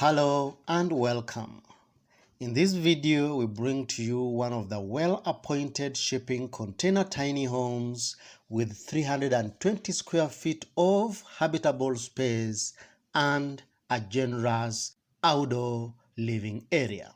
Hello and welcome. In this video, we bring to you one of the well-appointed shipping container tiny homes with 320 square feet of habitable space and a generous outdoor living area.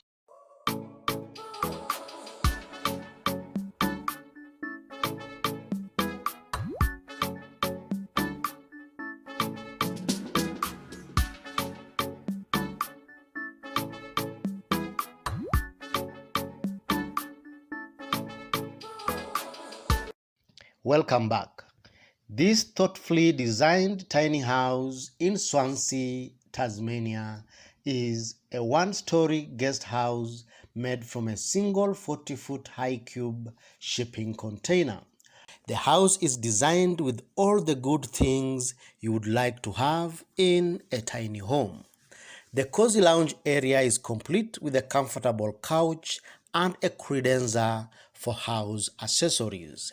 Welcome back. This thoughtfully designed tiny house in Swansea, Tasmania is a one-story guest house made from a single 40-foot high cube shipping container. The house is designed with all the good things you would like to have in a tiny home. The cozy lounge area is complete with a comfortable couch and a credenza for house accessories.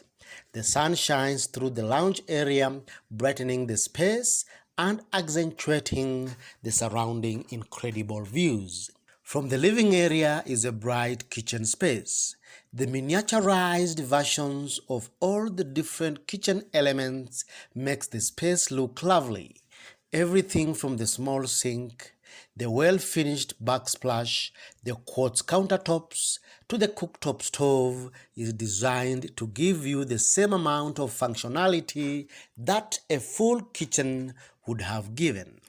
The sun shines through the lounge area, brightening the space and accentuating the surrounding incredible views. From the living area is a bright kitchen space. The miniaturized versions of all the different kitchen elements makes the space look lovely. Everything from the small sink, the well-finished backsplash, the quartz countertops, to the cooktop stove is designed to give you the same amount of functionality that a full kitchen would have given.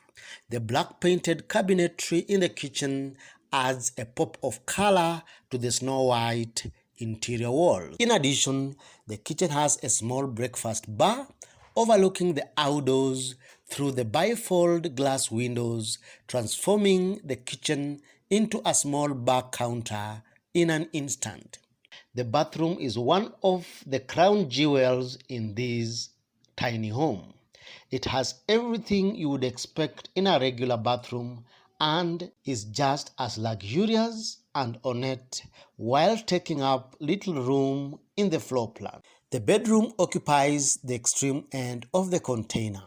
The black painted cabinetry in the kitchen adds a pop of color to the snow white interior walls. In addition, the kitchen has a small breakfast bar overlooking the outdoors through the bifold glass windows, transforming the kitchen into a small bar counter in an instant. The bathroom is one of the crown jewels in this tiny home. It has everything you would expect in a regular bathroom and is just as luxurious and ornate while taking up little room in the floor plan. The bedroom occupies the extreme end of the container.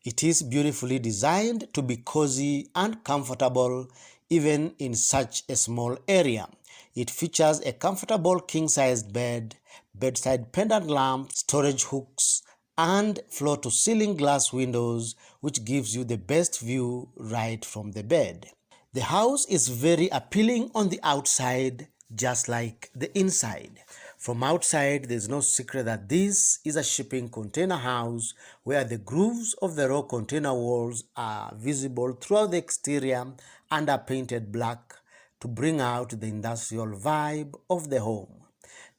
It is beautifully designed to be cozy and comfortable even in such a small area. It features a comfortable king-sized bed, bedside pendant lamp, storage hooks, and floor-to-ceiling glass windows, which gives you the best view right from the bed. The house is very appealing on the outside, just like the inside. From outside, there's no secret that this is a shipping container house where the grooves of the raw container walls are visible throughout the exterior and are painted black to bring out the industrial vibe of the home.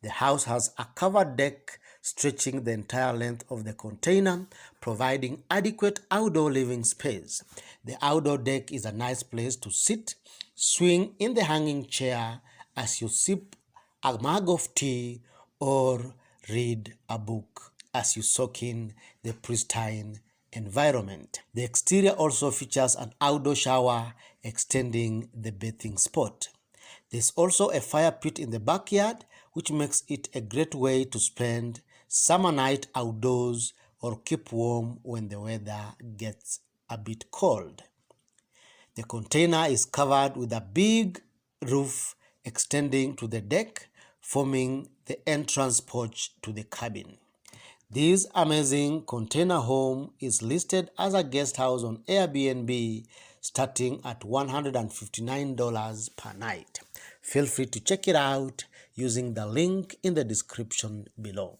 The house has a covered deck stretching the entire length of the container, providing adequate outdoor living space. The outdoor deck is a nice place to sit, swing in the hanging chair as you sip a mug of tea or read a book as you soak in the pristine environment. The exterior also features an outdoor shower extending the bathing spot. There's also a fire pit in the backyard, which makes it a great way to spend summer night outdoors or keep warm when the weather gets a bit cold. The container is covered with a big roof extending to the deck, forming the entrance porch to the cabin. This amazing container home is listed as a guest house on Airbnb starting at $159 per night. Feel free to check it out using the link in the description below.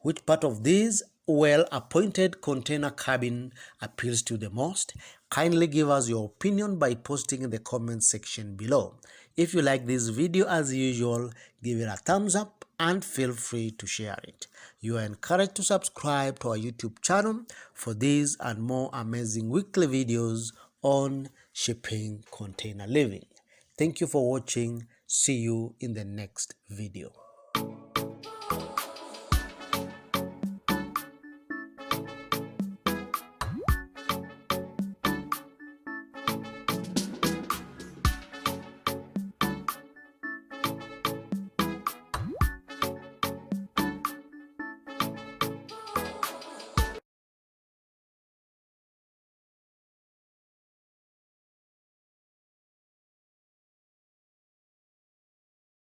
Which part of this well-appointed container cabin appeals to you the most? Kindly give us your opinion by posting in the comment section below. If you like this video as usual, give it a thumbs up and feel free to share it. You are encouraged to subscribe to our YouTube channel for these and more amazing weekly videos on shipping container living. Thank you for watching. See you in the next video.